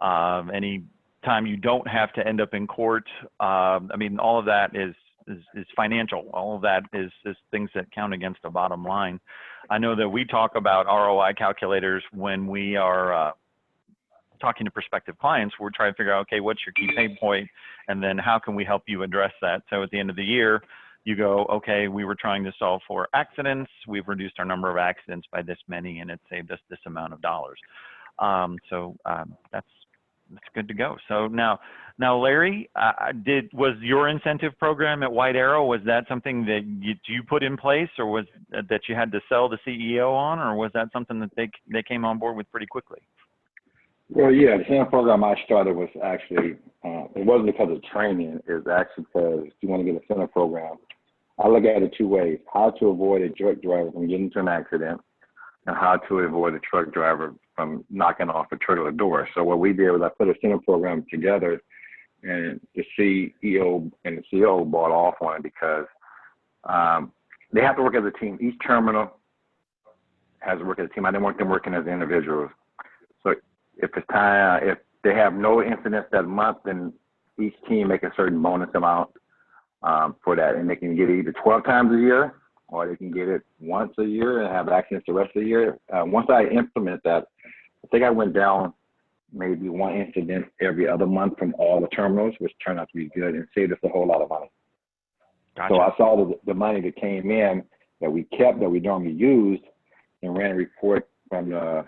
any time you don't have to end up in court, I mean, all of that is financial. All of that is things that count against a bottom line. I know that we talk about ROI calculators when we are talking to prospective clients. We're trying to figure out, okay, what's your key pain point, and then how can we help you address that? So at the end of the year, you go, okay, we were trying to solve for accidents. We've reduced our number of accidents by this many, and it saved us this amount of dollars. That's good to go. So now Larry, was your incentive program at White Arrow, was that something that you put in place, or was that you had to sell the CEO on, or was that something that they came on board with pretty quickly? Well, yeah, the same program I started was actually, it wasn't because of training, it was actually because you want to get a center program. I look at it two ways: how to avoid a truck driver from getting into an accident, and how to avoid a truck driver from knocking off a trailer door. So what we did was I put a center program together, and the CEO and the CEO bought off on it because they have to work as a team. Each terminal has to work as a team. I didn't want them working as individuals. So if it's time, if they have no incidents that month, then each team make a certain bonus amount for that, and they can get it either 12 times a year, or they can get it once a year and have accidents the rest of the year. Once I implement that, I think I went down maybe one incident every other month from all the terminals, which turned out to be good and saved us a whole lot of money. Gotcha. So I saw the money that came in that we kept, that we normally used, and ran a report from it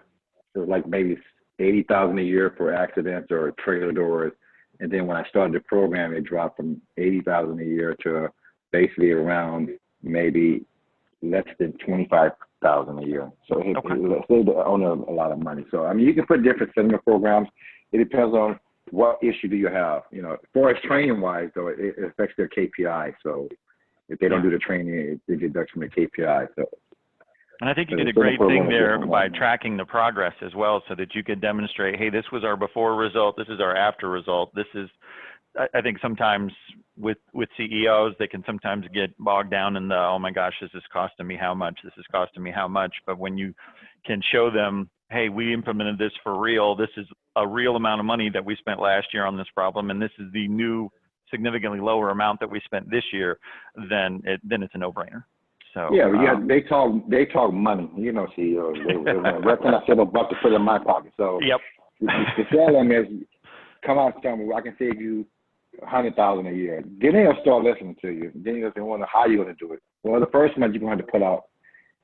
was like maybe $80,000 a year for accidents or trailer doors. And then when I started the program, it dropped from $80,000 a year to basically around maybe less than $25,000 a year. So it saved the owner a lot of money. So I mean, you can put different seminar programs. It depends on what issue do you have. You know, as far as training wise, though, it affects their KPI. So if they don't do the training, it deducts from the KPI. So. And I think you did a great thing there by tracking the progress as well, so that you could demonstrate, hey, this was our before result, this is our after result. This is, I think sometimes with CEOs, they can sometimes get bogged down in the, oh my gosh, this is costing me how much, this is costing me how much. But when you can show them, hey, we implemented this for real, this is a real amount of money that we spent last year on this problem, and this is the new significantly lower amount that we spent this year, then it's a no-brainer. So, yeah, they talk money, you know, CEOs. Where can I save a buck to put in my pocket? So yep. The sell them is, come out and tell me, I can save you $100,000 a year. Then they'll start listening to you. Then they'll wonder how you're going to do it. Well, the first month you're going to have to put out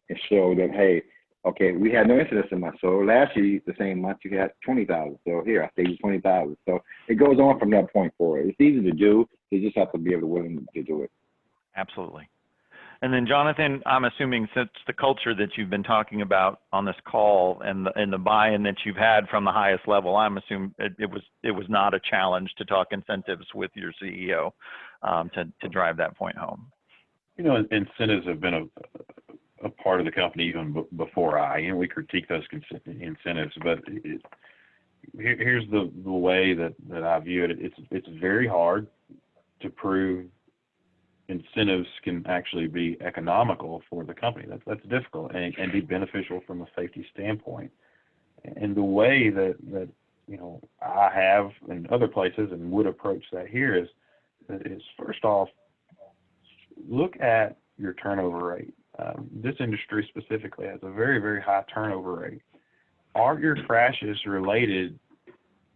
and show them, hey, Okay, we had no incidents in month. So last year, the same month, you had 20,000. So here, I saved you 20,000. So it goes on from that point forward. It's easy to do. You just have to be able to willing to do it. Absolutely. And then Jonathan, I'm assuming since the culture that you've been talking about on this call and the buy-in that you've had from the highest level, I'm assuming it was not a challenge to talk incentives with your CEO to drive that point home. You know, incentives have been a part of the company even before we critique those incentives, but here's the way that I view it. It's very hard to prove incentives can actually be economical for the company. That's difficult and be beneficial from a safety standpoint. And the way that I have in other places and would approach that here is first off, look at your turnover rate. This industry specifically has a very, very high turnover rate. Are your crashes related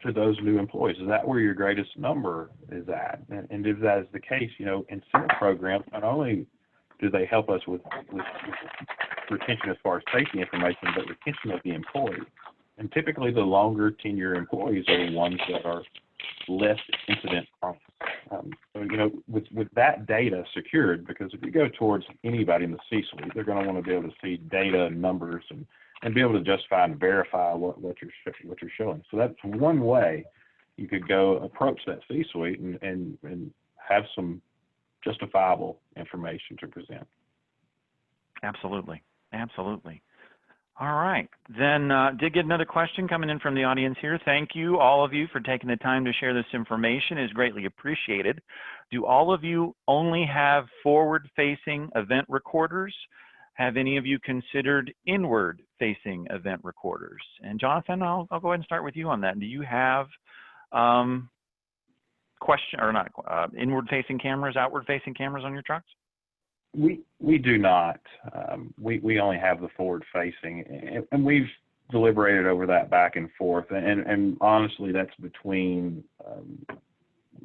to those new employees? Is that where your greatest number is at? And if that is the case, incentive programs, not only do they help us with retention as far as safety information, but retention of the employee. And typically the longer tenure employees are the ones that are less incident prone. So, with that data secured, because if you go towards anybody in the C-suite, they're going to want to be able to see data and numbers and be able to justify and verify what you're showing. So that's one way you could go approach that C-suite and have some justifiable information to present. Absolutely. Absolutely. All right. Then did get another question coming in from the audience here. Thank you, all of you, for taking the time to share this information. It is greatly appreciated. Do all of you only have forward-facing event recorders? Have any of you considered inward-facing event recorders? And Jonathan, I'll go ahead and start with you on that. Do you have inward-facing cameras, outward-facing cameras on your trucks? We do not. We only have the forward-facing, and we've deliberated over that back and forth. And honestly, that's between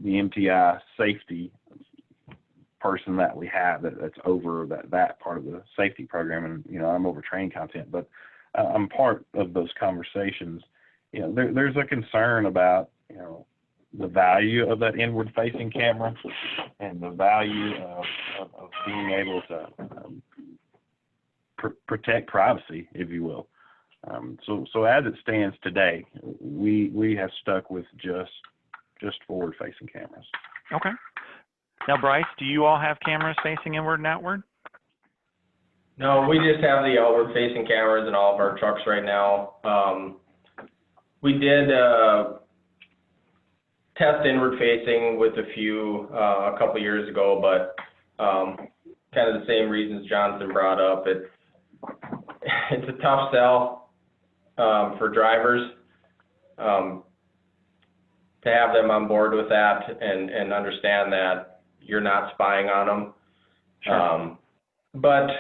the MTI safety person that we have that's over that part of the safety program, and I'm over training content, but I'm part of those conversations. There's a concern about the value of that inward-facing camera and the value of being able to protect privacy, if you will. So as it stands today, we have stuck with just forward-facing cameras. Okay. Now, Bryce, do you all have cameras facing inward and outward? No, we just have the outward-facing cameras in all of our trucks right now. We did test inward-facing with a couple years ago, but kind of the same reasons Jonathan brought up. It's a tough sell for drivers to have them on board with that and understand that you're not spying on them. Sure. But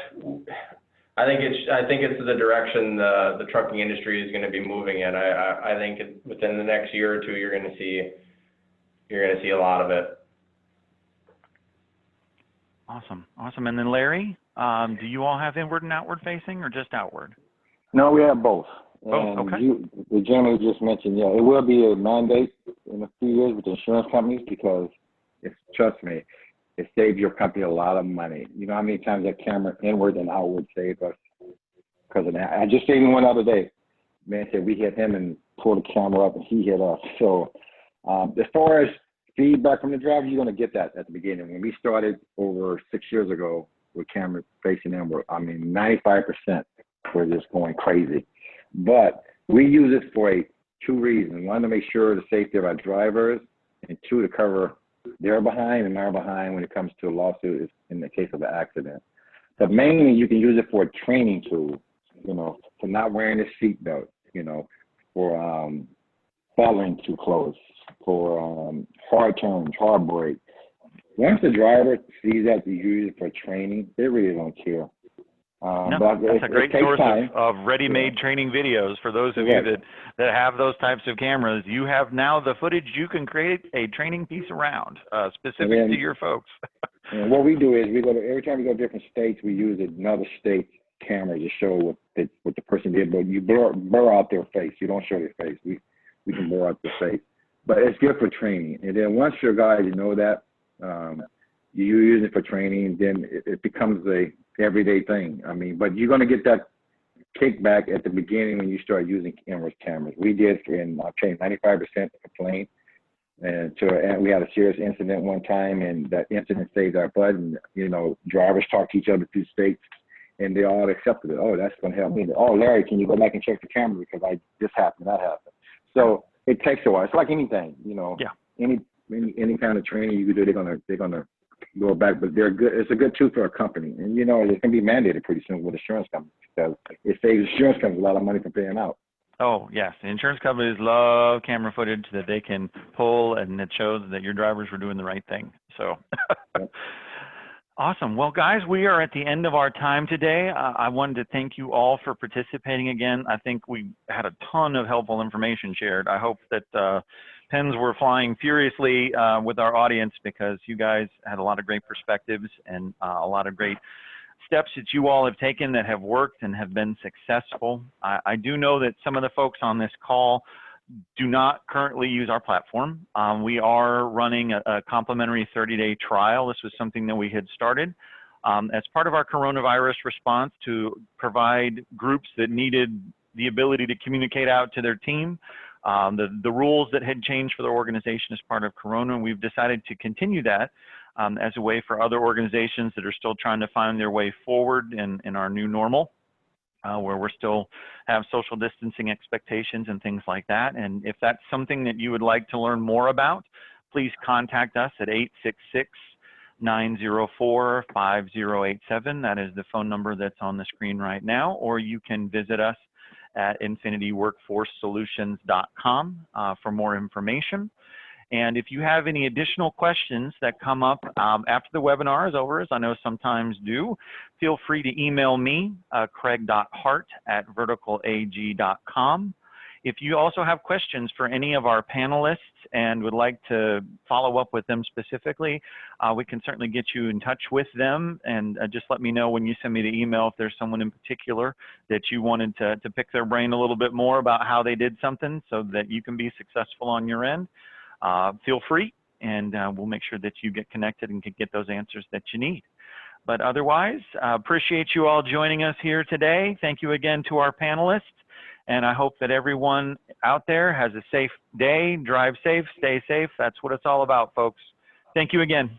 I think it's the direction the trucking industry is going to be moving in. I think within the next year or two, you're going to see a lot of it. Awesome. And then Larry, do you all have inward and outward facing or just outward? No, we have both. Oh, okay. The gentleman just mentioned, it will be a mandate in a few years with insurance companies because, trust me, it saves your company a lot of money. You know how many times that camera inward and outward saved us because of that? I just seen one other day. Man said we hit him and pulled the camera up and he hit us. So as far as feedback from the driver, you're going to get that at the beginning. When we started over 6 years ago with cameras facing inward, 95% were just going crazy. But we use it for two reasons. One, to make sure the safety of our drivers, and two, to cover their behind and our behind when it comes to a lawsuit in the case of an accident. But mainly you can use it for a training tool, for not wearing a seatbelt, for following too close, for hard turns, hard brake. Once the driver sees that you use it for training, they really don't care. That's a great source of ready-made training videos for those of you that have those types of cameras. You have now the footage you can create a training piece around specific to your folks. And what we do is every time we go to different states, we use another state cameras to show what the person did, but you blur out their face. You don't show their face. We can blur out their face. But it's good for training. And then once your guys know that, you use it for training, then it becomes a everyday thing. I mean, but you're going to get that kickback at the beginning when you start using cameras. We did in our training, 95% complained. And we had a serious incident one time, and that incident saved our butt. And, you know, drivers talk to each other through states, and they all accepted it. Oh, that's going to help me. Oh, Larry, can you go back and check the camera because this happened, that happened. So it takes a while. It's like anything, you know. Yeah. Any kind of training you can do, they're gonna go back. But they're good. It's a good tool for a company, and you know it's gonna be mandated pretty soon with insurance companies because it saves insurance companies a lot of money from paying out. Oh, yes. Insurance companies love camera footage that they can pull, and it shows that your drivers were doing the right thing. So awesome. Well, guys, we are at the end of our time today. I wanted to thank you all for participating again. I think we had a ton of helpful information shared. I hope that pens were flying furiously with our audience because you guys had a lot of great perspectives and a lot of great steps that you all have taken that have worked and have been successful. I do know that some of the folks on this call do not currently use our platform. We are running a complimentary 30-day trial. This was something that we had started as part of our coronavirus response to provide groups that needed the ability to communicate out to their team. The rules that had changed for the organization as part of Corona, and we've decided to continue that as a way for other organizations that are still trying to find their way forward in our new normal, where we're still have social distancing expectations and things like that. And if that's something that you would like to learn more about, please contact us at 866-904-5087. That is the phone number that's on the screen right now, or you can visit us at infinityworkforcesolutions.com for more information. And if you have any additional questions that come up after the webinar is over, as I know sometimes do, feel free to email me, craig.hart@verticalag.com. If you also have questions for any of our panelists and would like to follow up with them specifically, we can certainly get you in touch with them. And just let me know when you send me the email if there's someone in particular that you wanted to pick their brain a little bit more about how they did something so that you can be successful on your end. Feel free, and we'll make sure that you get connected and can get those answers that you need. But otherwise, appreciate you all joining us here today. Thank you again to our panelists, and I hope that everyone out there has a safe day. Drive safe, stay safe. That's what it's all about, folks. Thank you again.